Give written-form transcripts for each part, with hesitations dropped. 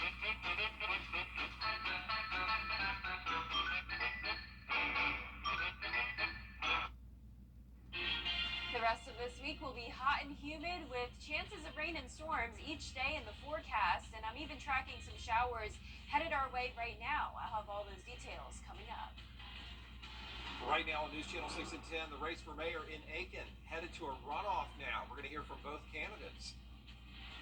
The rest of this week will be hot and humid with chances of rain and storms each day in the forecast, and I'm even tracking some showers headed our way right now. I'll have all those details coming up. Right now on News Channel 6 and 10, the race for mayor in Aiken headed to a runoff now. We're going to hear from both candidates.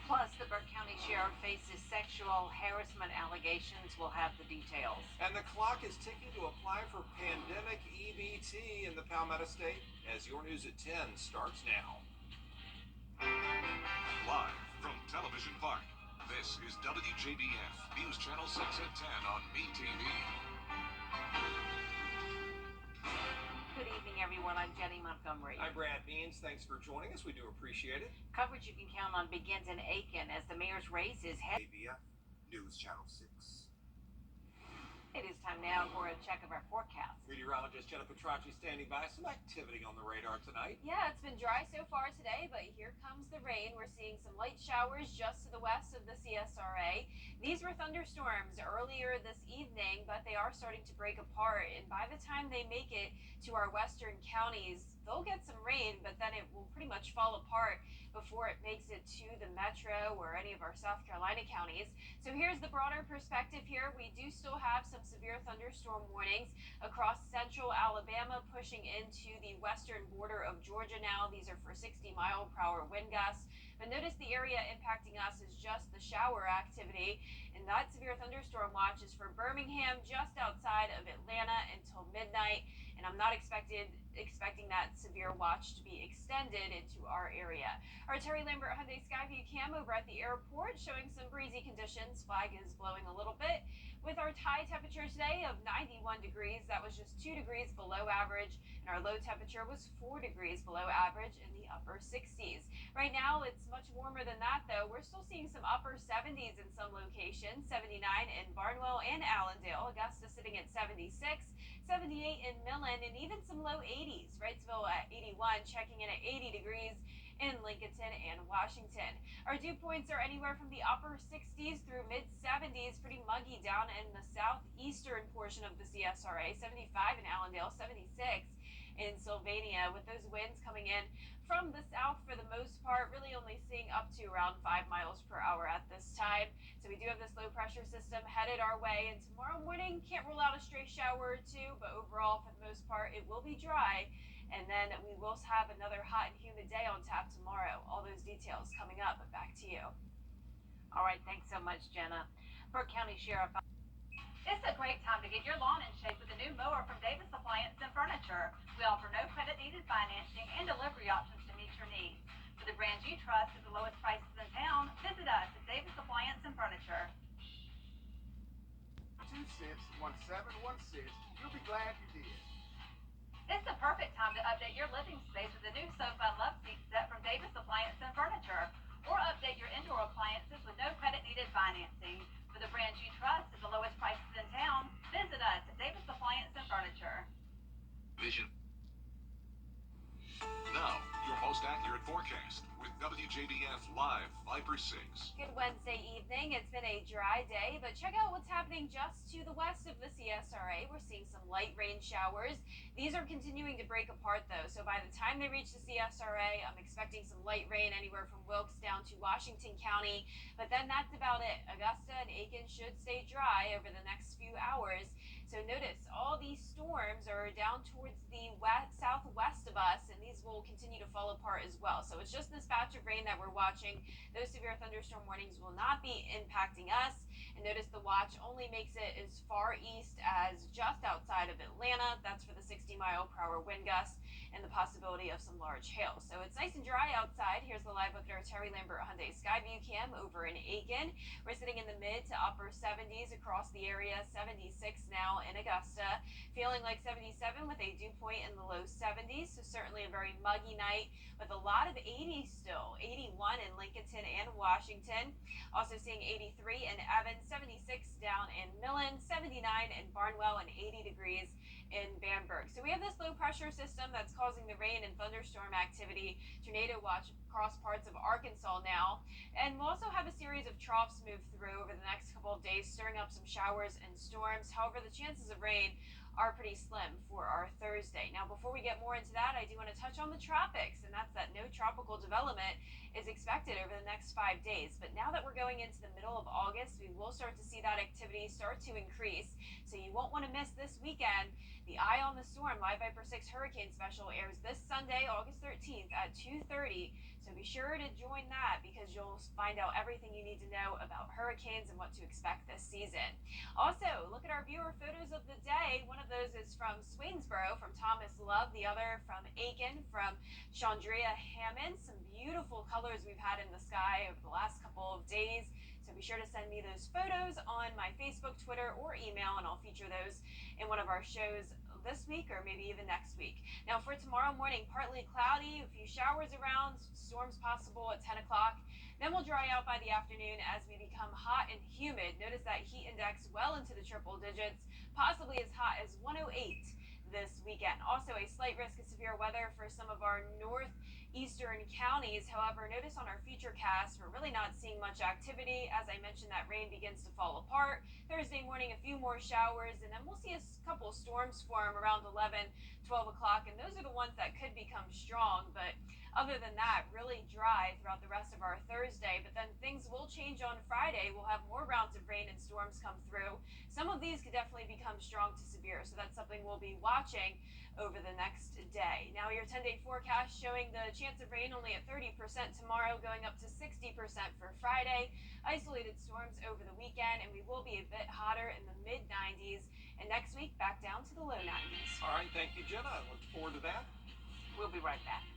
Plus, the Burke County Sheriff faces sexual harassment allegations. We'll have the details. And the clock is ticking to apply for pandemic EBT in the Palmetto State as your news at 10 starts now. Live from Television Park, this is WJBF News Channel 6 at 10 on MeTV. Good evening, everyone. I'm Jenny Montgomery. I'm Brad Means. Thanks for joining us. We do appreciate it. Coverage you can count on begins in Aiken as the mayor's race is headed. ABF News Channel 6. It is time now for a check of our forecast. Meteorologist Jenna Petracci standing by. Some activity on the radar tonight. Yeah, it's been dry so far today, but here comes the rain. We're seeing some light showers just to the west of the CSRA. These were thunderstorms earlier this evening, but they are starting to break apart. And by the time they make it to our western counties, they'll get some rain, but then it will pretty much fall apart before it makes it to the metro or any of our South Carolina counties. So here's the broader perspective here. We do still have some severe thunderstorm warnings across central Alabama, pushing into the western border of Georgia now. These are for 60-mile-per-hour wind gusts. But notice the area impacting us is just the shower activity. And that severe thunderstorm watch is for Birmingham, just outside of Atlanta until midnight. And I'm not expecting that severe watch to be extended into our area. Our Terry Lambert Hyundai Skyview cam over at the airport showing some breezy conditions. Flag is blowing a little bit. With our high temperature today of 91 degrees, that was just 2 degrees below average, and our low temperature was 4 degrees below average in the upper 60s. Right now, it's much warmer than that, though. We're still seeing some upper 70s in some locations, 79 in Barnwell and Allendale, Augusta sitting at 76, 78 in Millen, and even some low 80s. Wrightsville at 81, checking in at 80 degrees in Lincolnton and Washington. Our dew points are anywhere from the upper 60s through mid 70s, pretty muggy down in the southeastern portion of the CSRA, 75 in Allendale, 76 in Sylvania, with those winds coming in from the south for the most part, really only seeing up to around 5 miles per hour at this time. So we do have this low pressure system headed our way, and tomorrow morning can't rule out a stray shower or two, but overall for the most part it will be dry. And then we will have another hot and humid day on tap tomorrow. All those details coming up, but back to you. All right, thanks so much, Jenna. Burke County Sheriff. It's a great time to get your lawn in shape with a new mower from Davis Appliance and Furniture. We offer no credit needed financing and delivery options to meet your needs. For the brands you trust at the lowest prices in town, visit us at Davis Appliance and Furniture. 261716. You'll be glad you did. It's the perfect time to update your living space with a new sofa and love seat set from Davis Appliance and Furniture. Or update your indoor appliances with no credit needed financing. For the brands you trust at the lowest prices in town, visit us at Davis Appliance and Furniture. Vision. Now, your most accurate forecast with WJBF Live Viper 6. Good Wednesday evening. It's been a dry day, but check out what's happening just to the west of the CSRA. We're seeing some light rain showers. These are continuing to break apart, though, so by the time they reach the CSRA, I'm expecting some light rain anywhere from Wilkes down to Washington County, but then that's about it. Augusta and Aiken should stay dry over the next few hours. So notice all these storms are down towards the southwest of us, and these will continue to fall apart as well. So it's just this patch of rain that we're watching. Those severe thunderstorm warnings will not be impacting us. And notice the watch only makes it as far east as just outside of Atlanta. That's for the 60-mile-per-hour wind gusts and the possibility of some large hail. So it's nice and dry outside. Here's the live look at our Terry Lambert Hyundai Skyview cam over in Aiken. We're sitting in the mid to upper 70s across the area, 76 now in Augusta, feeling like 77 with a dew point in the low 70s. So certainly a very muggy night with a lot of 80s still, 81 in Lincolnton and Washington. Also seeing 83 in Evans, 76 down in Millen, 79 in Barnwell, and 80 degrees in Bamberg. So we have this low pressure system that's causing the rain and thunderstorm activity. Tornado watch across parts of Arkansas now. And we'll also have a series of troughs move through over the next couple of days, stirring up some showers and storms. However, the chances of rain are pretty slim for our Thursday. Now, before we get more into that, I do want to touch on the tropics, and that's that no tropical development is expected over the next 5 days. But now that we're going into the middle of August, we will start to see that activity start to increase. So you won't want to miss this weekend. The Eye on the Storm Live Viper 6 Hurricane Special airs this Sunday, August 13th at 2:30. So be sure to join that because you'll find out everything you need to know about hurricanes and what to expect this season. Also, look at our viewer photos of the day. One of those is from Swainsboro, from Thomas Love. The other from Aiken, from Chandria Hammond. Some beautiful colors we've had in the sky over the last couple of days. So be sure to send me those photos on my Facebook, Twitter, or email, and I'll feature those in one of our shows this week or maybe even next week. Now for tomorrow morning, partly cloudy, a few showers around, storms possible at 10 o'clock. Then we'll dry out by the afternoon as we become hot and humid. Notice that heat index well into the triple digits, possibly as hot as 108 this weekend. Also a slight risk of severe weather for some of our northeastern counties. However, notice on our future cast, we're really not seeing much activity. As I mentioned, that rain begins to fall apart. Thursday morning, a few more showers, and then we'll see a couple storms form around 11, 12 o'clock, and those are the ones that could become strong. But other than that, really dry throughout the rest of our Thursday. But then things will change on Friday. We'll have more rounds of rain and storms come through. Some of these could definitely become strong to severe, so that's something we'll be watching over the next day. Now your 10-day forecast showing the chance of rain only at 30% tomorrow, going up to 60% for Friday. Isolated storms over the weekend, and we will be a bit hotter in the mid-90s, and next week back down to the low 90s. All right, thank you, Jenna. I look forward to that. We'll be right back.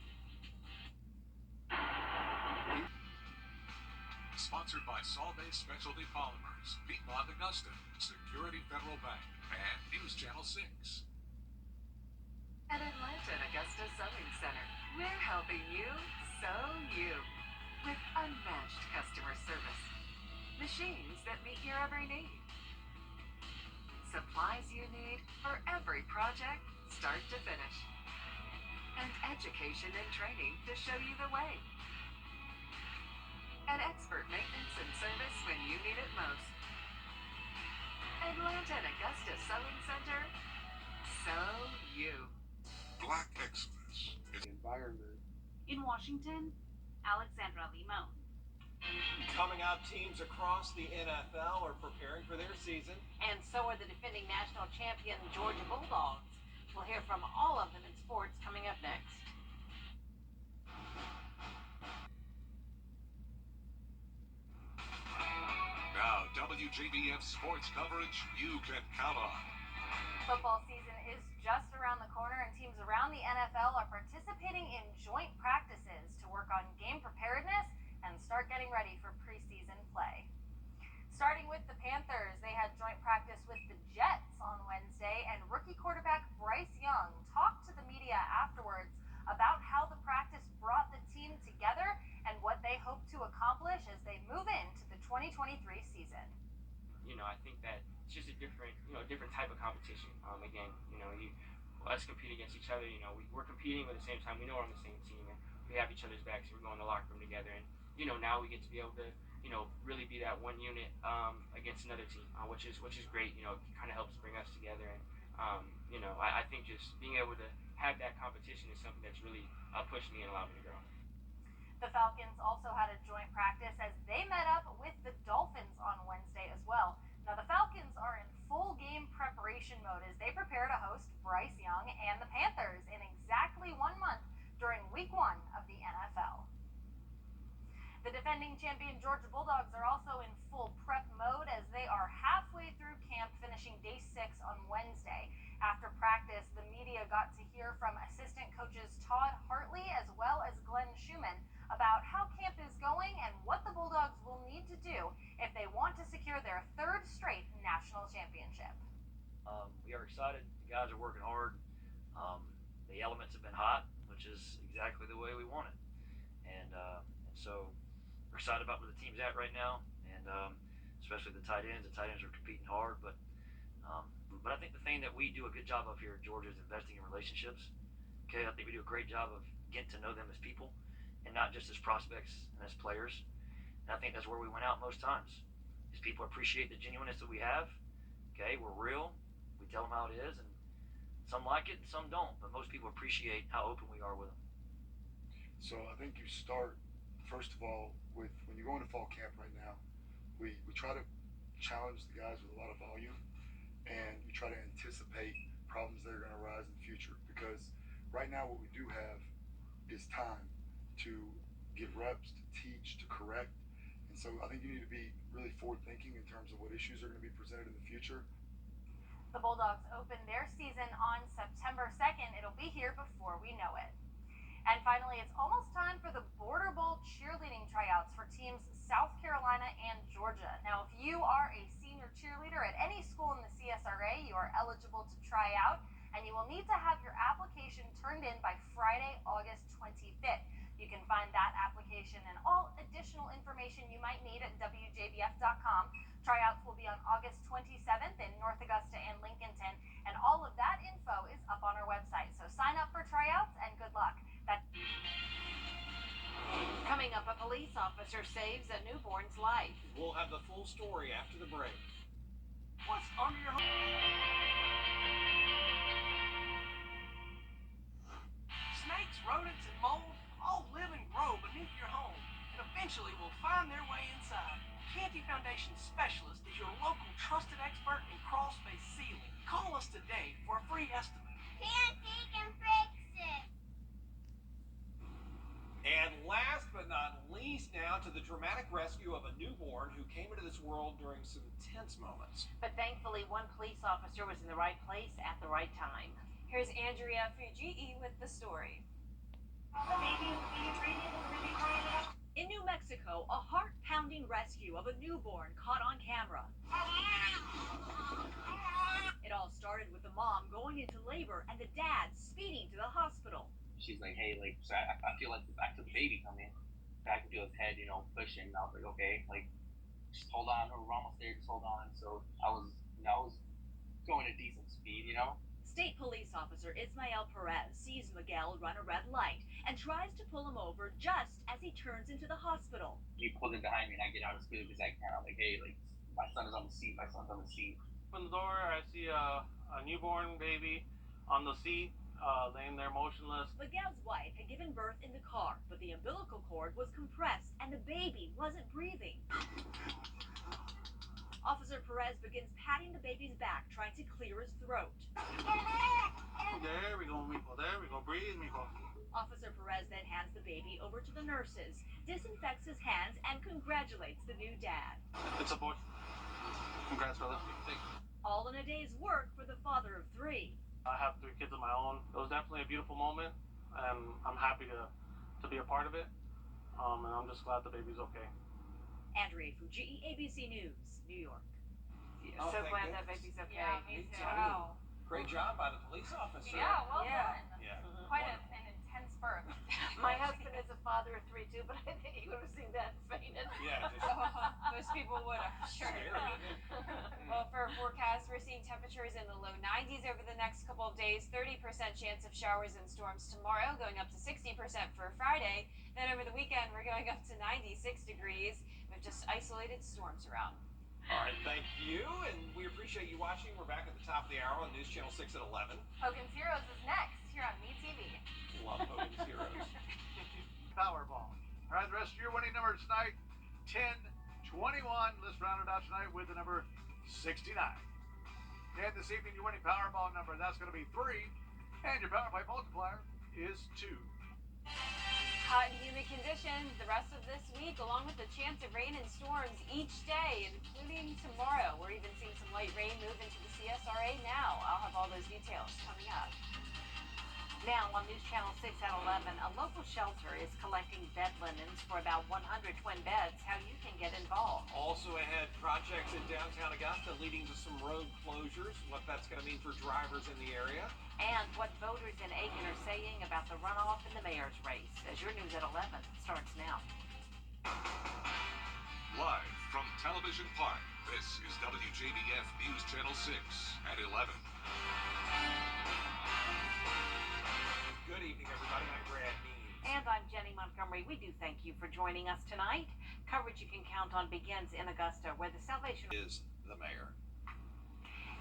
Sponsored by Solvay Specialty Polymers, Piedmont Augusta, Security Federal Bank, and News Channel 6. At Atlanta and Augusta Sewing Center, we're helping you sew you with unmatched customer service. Machines that meet your every need. Supplies you need for every project, start to finish. And education and training to show you the way. And expert maintenance and service when you need it most. Atlanta and Augusta Sewing Center, sew you. Black Exodus. Environment. In Washington, Alexandra Limon. Coming up, teams across the NFL are preparing for their season. And so are the defending national champion Georgia Bulldogs. We'll hear from all of them in sports coming up next. Now, WJBF sports coverage you can count on. Football season is just around the corner, and teams around the NFL are participating in joint practices to work on game preparedness and start getting ready for preseason play. Starting with the Panthers, they had joint practice with the Jets on Wednesday, and rookie quarterback Bryce Young talked to the media afterwards about how the practice brought the team together and what they hope to accomplish as they move into the 2023 season. I think that it's just a different, different type of competition. Again, us compete against each other. We're competing, but at the same time, we know we're on the same team and we have each other's backs. So we're going to the locker room together, and now we get to be able to, really be that one unit against another team, which is great. It kind of helps bring us together, and I think just being able to have that competition is something that's really pushed me and allowed me to grow. The Falcons also had a joint practice as they met up with the Dolphins on Wednesday as well. Now, the Falcons are in full game preparation mode as they prepare to host Bryce Young and the Panthers in exactly 1 month during week 1 of the NFL. The defending champion Georgia Bulldogs are also in full prep mode as they are halfway through camp, finishing day 6 on Wednesday. After practice, the media got to hear from assistant coaches Todd Hartley as well as Glenn Schumann about how camp is going and what the Bulldogs will need to do if they want to secure their 3rd straight national championship. We are excited. The guys are working hard. The elements have been hot, which is exactly the way we want it. And so we're excited about where the team's at right now, and especially the tight ends. The tight ends are competing hard, but I think the thing that we do a good job of here at Georgia is investing in relationships. Okay, I think we do a great job of getting to know them as people and not just as prospects and as players. And I think that's where we went out most times. is people appreciate the genuineness that we have. Okay, we're real. We tell them how it is, and some like it and some don't, but most people appreciate how open we are with them. So I think you start, first of all, with when you go into fall camp right now, we try to challenge the guys with a lot of volume, and we try to anticipate problems that are going to arise in the future, because right now what we do have is time to get reps, to teach, to correct. And so I think you need to be really forward thinking in terms of what issues are going to be presented in the future. The Bulldogs open their season on September 2nd. It'll be here before we know it. And finally, it's almost time for the Border Bowl cheerleading tryouts for teams South Carolina and Georgia. Now, if you are a senior cheerleader at any school in the CSRA, you are eligible to try out, and you will need to have your application turned in by Friday, August 25th. You can find that application and all additional information you might need at WJBF.com. Tryouts will be on August 27th in North Augusta and Lincolnton, and all of that info is up on our website. So sign up for tryouts and good luck. Coming up, a police officer saves a newborn's life. We'll have the full story after the break. What's under your Snakes, rodents, and mold all live and grow beneath your home and eventually will find their way inside. Canty Foundation Specialist is your local trusted expert in crawl space sealing. Call us today for a free estimate. Canty can fix it. And last but not least now to the dramatic rescue of a newborn who came into this world during some tense moments. But thankfully, one police officer was in the right place at the right time. Here's Andrea Fujii with the story. In New Mexico, a heart-pounding rescue of a newborn caught on camera. It all started with the mom going into labor and the dad speeding to the hospital. She's like, hey, like, so I feel like the back of the baby coming. I could feel his head, pushing. And I was like, okay, like, just hold on. We're almost there. Just hold on. So I was going at decent speed, State Police Officer Ismael Perez sees Miguel run a red light and tries to pull him over just as he turns into the hospital. He pulled in behind me, and I get out as quick as I can. I'm like, hey, like, my son is on the seat. My son's on the seat. Open the door. I see a newborn baby on the seat. Laying there motionless. Miguel's wife had given birth in the car, but the umbilical cord was compressed and the baby wasn't breathing. Officer Perez begins patting the baby's back, trying to clear his throat. There we go, mijo. There we go. Breathe, mijo. Officer Perez then hands the baby over to the nurses, disinfects his hands, and congratulates the new dad. It's a boy. Congrats, brother. All in a day's work for the father of 3. I have 3 kids of my own. It was definitely a beautiful moment, and I'm happy to be a part of it. And I'm just glad the baby's okay. Andrea Fujii, ABC News, New York. Yeah, Oh, so thank glad that goodness. baby's okay. Yeah, me too. Wow. Great job by the police officer. Yeah, well Yeah. done. Yeah. Quite an intense birth. My husband is a father of 3 too, but I think he would have seen that and fainted. Yeah, Most people would, I'm sure. Scary, isn't it? Well, for our forecast, we're seeing temperatures in the low 90s over the next couple of days, 30% chance of showers and storms tomorrow, going up to 60% for Friday. Then over the weekend, we're going up to 96 degrees with just isolated storms around. All right, thank you, and we appreciate you watching. We're back at the top of the hour on News Channel 6 at 11. Hogan's Heroes is next here on MeTV. Love Hogan's Heroes. Powerball. All right, the rest of your winning numbers tonight, 10, 21. Let's round it out tonight with the number 69. And this evening, your winning Powerball number, that's going to be 3. And your Power Play multiplier is 2. Hot and humid conditions the rest of this week, along with a chance of rain and storms each day, including tomorrow. We're even seeing some light rain move into the CSRA now. I'll have all those details coming up. Now on News Channel 6 at 11, a local shelter is collecting bed linens for about 100 twin beds. How you can get involved. Also ahead, projects in downtown Augusta leading to some road closures, what that's going to mean for drivers in the area. And what voters in Aiken are saying about the runoff in the mayor's race. As your News at 11 starts now. Live from Television Park, this is WJBF News Channel 6 at 11. Good evening, everybody. I'm Brad Means. And I'm Jenny Montgomery. We do thank you for joining us tonight. Coverage you can count on begins in Augusta, where the Salvation Is the mayor.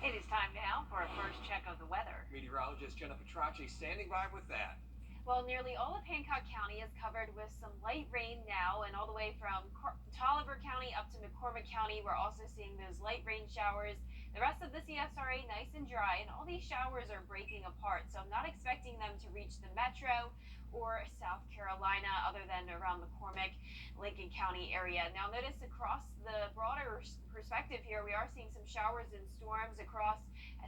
It is time now for a first check of the weather. Meteorologist Jenna Petracci standing by with that. Well, nearly all of Hancock County is covered with some light rain now, and all the way from Tolliver County up to McCormick County, we're also seeing those light rain showers. The rest of the CSRA nice and dry, and all these showers are breaking apart, so I'm not expecting them to reach the metro or South Carolina, other than around McCormick, Lincoln County area. Now notice across the broader perspective here, we are seeing some showers and storms across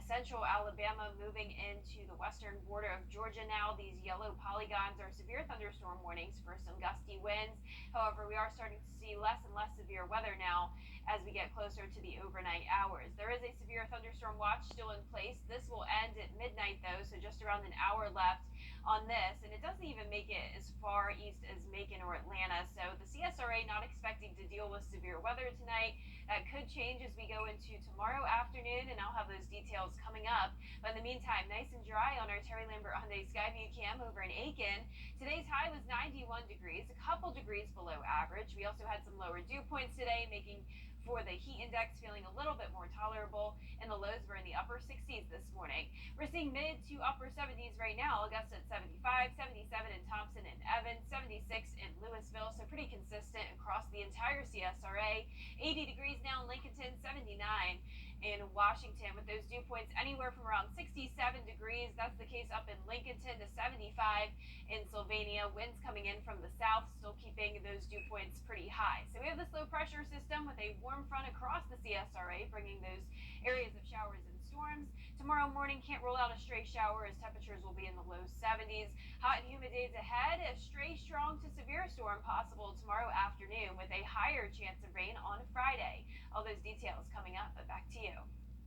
central Alabama, moving into the western border of Georgia now. These yellow polygons are severe thunderstorm warnings for some gusty winds. However, we are starting to see less and less severe weather now as we get closer to the overnight hours. There is a severe thunderstorm watch still in place. This will end at midnight though, so just around an hour left on this, and it doesn't even make it as far east as Macon or Atlanta. So the CSRA not expecting to deal with severe weather tonight. That could change as we go into tomorrow afternoon, and I'll have those details coming up. But in the meantime, nice and dry on our Terry Lambert Hyundai Skyview cam over in Aiken. Today's high was 91 degrees, a couple degrees below average. We also had some lower dew points today, making for the heat index feeling a little bit more tolerable, and the lows were in the upper 60s this morning. We're seeing mid to upper 70s right now. Augusta at 75, 77 in Thompson and Evans, 76 in Louisville, so pretty consistent across the entire CSRA. 80 degrees now in Lincolnton, 79 in Washington, with those dew points anywhere from around 67 degrees. That's the case up in Lincolnton, to 75 in Sylvania. Winds coming in from the south, still keeping those dew points pretty high. So we have this low pressure system with a warm front across the CSRA, bringing those areas of showers and storms. Tomorrow morning, can't rule out a stray shower as temperatures will be in the low 70s. Hot and humid days ahead. A stray strong to severe storm possible tomorrow afternoon, with a higher chance of rain on Friday. All those details coming up, but back to you.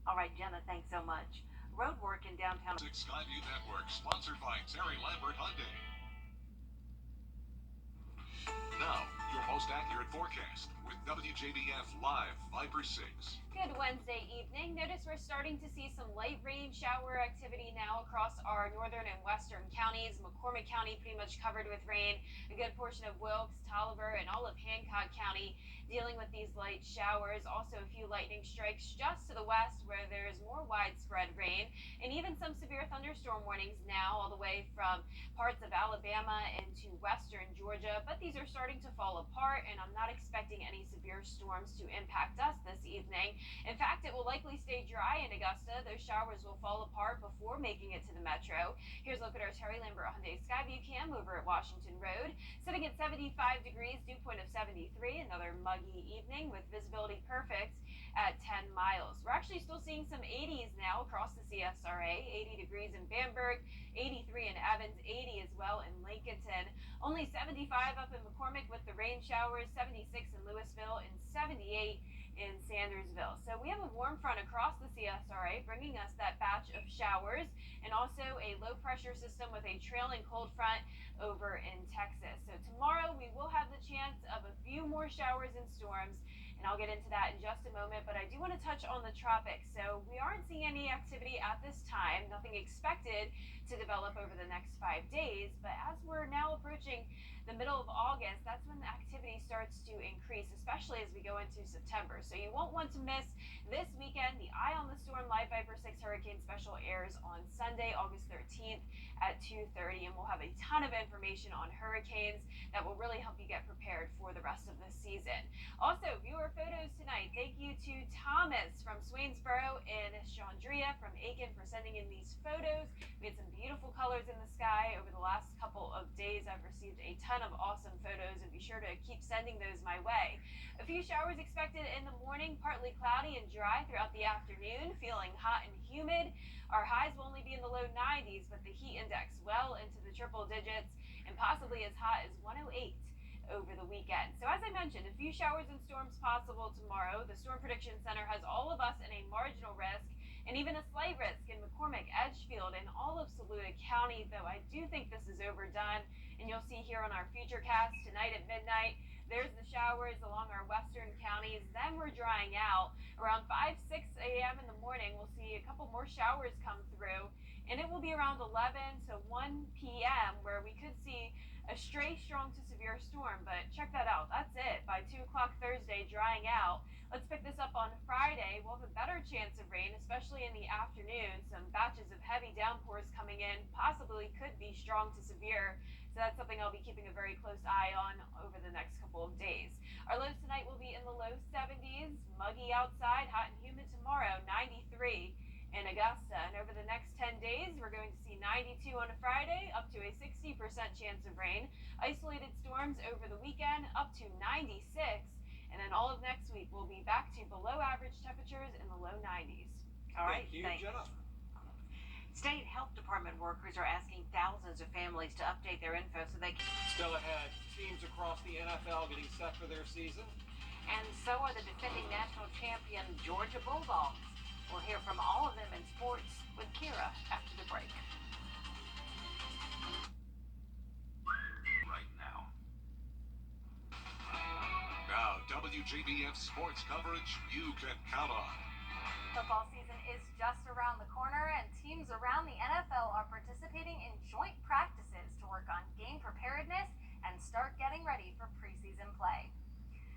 All right, Jenna, thanks so much. Road work in downtown. Skyview Network, sponsored by Terry Lambert Hyundai. Now, your most accurate forecast with WJBF Live Viper 6. Good Wednesday evening. Notice we're starting to see some light rain shower activity now across our northern and western counties. McCormick County pretty much covered with rain. A good portion of Wilkes, Tolliver, and all of Hancock County dealing with these light showers. Also a few lightning strikes just to the west where there's more widespread rain, and even some severe thunderstorm warnings now all the way from parts of Alabama into western Georgia. But these are starting to fall apart, and I'm not expecting any severe storms to impact us this evening. In fact, it will likely stay dry in Augusta. Those showers will fall apart before making it to the metro. Here's a look at our Terry Lambert Hyundai Skyview cam over at Washington Road. Sitting at 75 degrees, dew point of 73. Another muggy evening with visibility perfect at 10 miles. We're actually still seeing some 80s now across the CSRA. 80 degrees in Bamberg, 83 in Evans, 80 as well in Lincolnton. Only 75 up in McCormick with the rain showers, 76 in Louisville, and 78 in Sandersville. So we have a warm front across the CSRA, bringing us that batch of showers, and also a low pressure system with a trailing cold front over in Texas. So tomorrow we will have the chance of a few more showers and storms, and I'll get into that in just a moment. But I do want to touch on the tropics. So we aren't seeing any activity at this time, nothing expected to develop over the next 5 days. But as we're now approaching the middle of August, that's when the activity starts to increase, especially as we go into September. So you won't want to miss this weekend. The Eye on the Storm Live Viper 6 Hurricane Special airs on Sunday, August 13th at 2:30, and we'll have a ton of information on hurricanes that will really help you get prepared for the rest of the season. Also, viewer photos tonight. Thank you to Thomas from Swainsboro and Chandria from Aiken for sending in these photos. We had some beautiful colors in the sky over the last couple of days. I've received a ton of awesome photos, and be sure to keep sending those my way. A few showers expected in the morning, partly cloudy and dry throughout the afternoon, feeling hot and humid. Our highs will only be in the low 90s, but the heat index well into the triple digits, and possibly as hot as 108 over the weekend. So as I mentioned, a few showers and storms possible tomorrow. The Storm Prediction Center has all of us in a marginal risk, and even a slight risk in McCormick, Edgefield, and all of Saluda County, though I do think this is overdone. And you'll see here on our futurecast tonight at midnight, there's the showers along our western counties. Then we're drying out. Around 5, 6 a.m. in the morning, we'll see a couple more showers come through, and it will be around 11 to 1 p.m. where we could see A stray strong to severe storm, but check that out. That's it. By 2 o'clock Thursday, drying out. Let's pick this up on Friday. We'll have a better chance of rain, especially in the afternoon. Some batches of heavy downpours coming in, possibly could be strong to severe. So that's something I'll be keeping a very close eye on over the next couple of days. Our lows tonight will be in the low 70s, muggy outside, hot and humid tomorrow, 93 in Augusta. And over the next 10 days, we're going to see 92 on a Friday, up to a 60% chance of rain. Isolated storms over the weekend, up to 96. And then all of next week, we'll be back to below average temperatures in the low 90s. All right, Thank you, thanks. Jenna. State health department workers are asking thousands of families to update their info so they can. Still ahead, teams across the NFL getting set for their season. And so are the defending national champion Georgia Bulldogs. We'll hear from all of them in sports with Kira after the break. Right now. Now, WJBF sports coverage you can count on. Football season is just around the corner, and teams around the NFL are participating in joint practices to work on game preparedness and start getting ready for preseason play.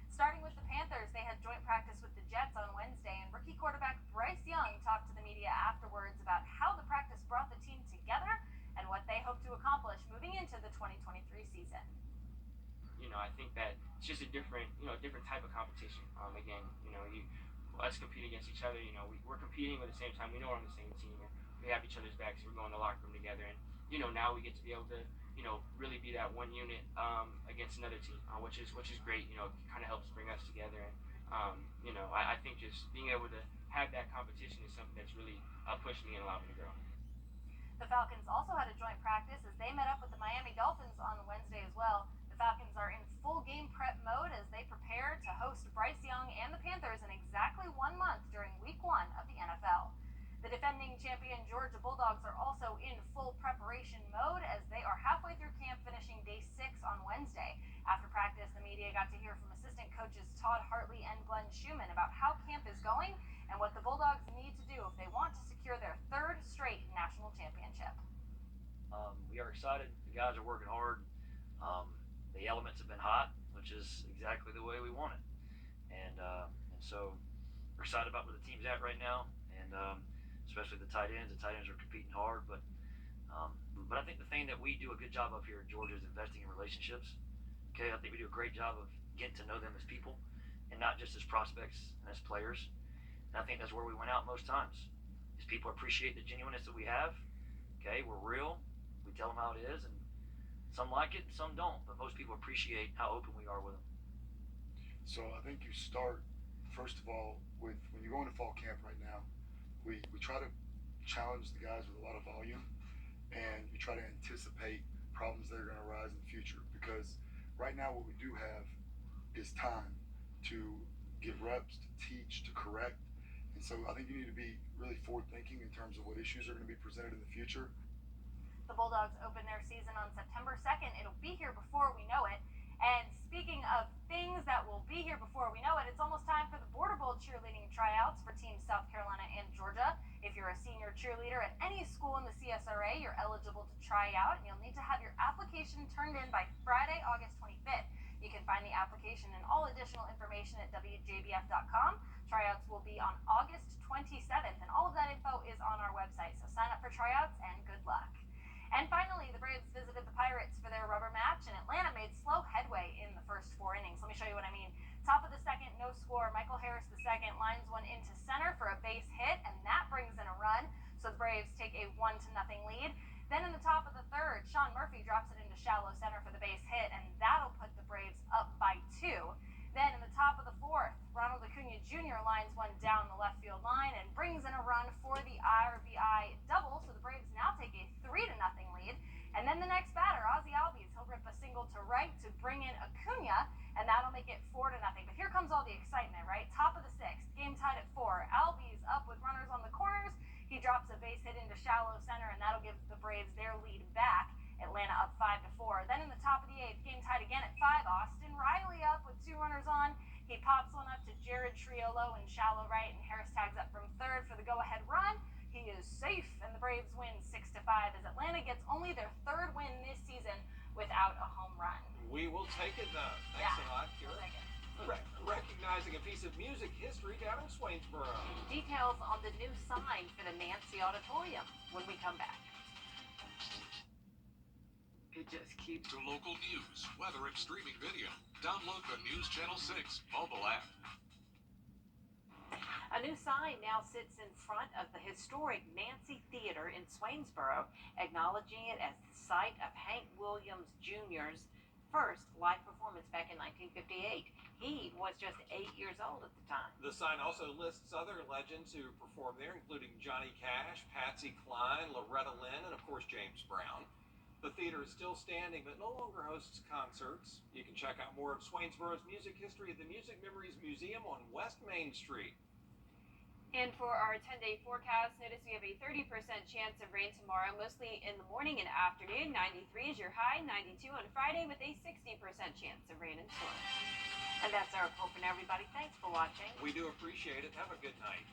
Starting with the Panthers, they had joint practice with the Jets on Wednesday, and rookie quarterback Bryce Young talked to the media afterwards about how the practice brought the team together and what they hope to accomplish moving into the 2023 season. I think that it's just a different type of competition. Again, us compete against each other. We're competing, but at the same time, we know we're on the same team, and we have each other's backs. We're going to the locker room together, and now we get to be able to really be that one unit against another team, which is great. It kind of helps bring us together, and I think just being able to have that competition is something that's really pushed me and allowed me to grow. The Falcons also had a joint practice as they met up with the Miami Dolphins on Wednesday as well. The Falcons are in full game prep mode as they prepare to host Bryce Young and the Panthers in exactly 1 month during week 1 of the NFL. The defending champion Georgia Bulldogs are also in full preparation mode as they are halfway through camp, finishing day 6 on Wednesday. After practice, the media got to hear from assistant coaches Todd Hartley and Glenn Schumann about how camp is going and what the Bulldogs need to do if they want to secure their 3rd straight national championship. We are excited. The guys are working hard. The elements have been hot, which is exactly the way we want it. And so we're excited about where the team's at right now, and especially the tight ends. The tight ends are competing hard, but I think the thing that we do a good job of here at Georgia is investing in relationships. Okay, I think we do a great job of getting to know them as people and not just as prospects and as players. And I think that's where we went out most times. Is people appreciate the genuineness that we have. Okay, we're real. We tell them how it is, and some like it, some don't. But most people appreciate how open we are with them. So I think you start, first of all, with when you go into fall camp right now, we try to challenge the guys with a lot of volume, and we try to anticipate problems that are going to arise in the future. Because right now what we do have is time to get reps, to teach, to correct. And so I think you need to be really forward-thinking in terms of what issues are going to be presented in the future. The Bulldogs open their season on September 2nd. It'll be here before we know it. And speaking of things that will be here before we know it, it's almost time for the Border Bowl cheerleading tryouts for teams South Carolina and Georgia. If you're a senior cheerleader at any school in the CSRA, you're eligible to try out, and you'll need to have your application turned in by Friday, August 25th. You can find the application and all additional information at WJBF.com. Tryouts will be on August 27th, and all of that info is on our website. So sign up for tryouts, and good luck. And finally, the Braves visited the Pirates for their rubber match, and Atlanta made slow headway in the first 4 innings. Let me show you what I mean. Top of the second, no score. Michael Harris II lines one into center for a base hit, and that brings in a run. So the Braves take a 1-0 lead. Then in the top of the third, Sean Murphy drops it into shallow center for the base hit, and that'll put the Braves up by 2. Then in the top of the fourth, Ronald Acuna Jr. lines one down the left field line and brings in a run for the RBI double. So the Braves now take a 3-0 lead. And then the next batter, Ozzie Albies, he'll rip a single to right to bring in Acuna, and that'll make it 4-0. But here comes all the excitement, right? Top of the sixth, game tied at 4. Albies up with runners on the corners. He drops a base hit into shallow center, and that'll give the Braves their lead back. Atlanta up 5-4. Then in the top of the eighth, game tied again at 5. Austin Riley up with 2 runners on. He pops one up to Jared Triolo in shallow right, and Harris tags up from third for the go-ahead run. He is safe, and the Braves win 6-5 as Atlanta gets only their 3rd win this season without a home We'll take it though. Thanks a lot, Kira. We'll take it. Recognizing a piece of music history down in Swainsboro. Details on the new sign for the Nancy Auditorium when we come back. It just keeps. To local news, weather, and streaming video. Download the News Channel 6 mobile app. A new sign now sits in front of the historic Nancy Theater in Swainsboro, acknowledging it as the site of Hank Williams Jr.'s first live performance back in 1958. He was just 8 years old at the time. The sign also lists other legends who performed there, including Johnny Cash, Patsy Cline, Loretta Lynn, and of course James Brown. The theater is still standing, but no longer hosts concerts. You can check out more of Swainsboro's music history at the Music Memories Museum on West Main Street. And for our 10-day forecast, notice we have a 30% chance of rain tomorrow, mostly in the morning and afternoon. 93 is your high, 92 on Friday with a 60% chance of rain and storms. And that's our report, everybody. Thanks for watching. We do appreciate it. Have a good night.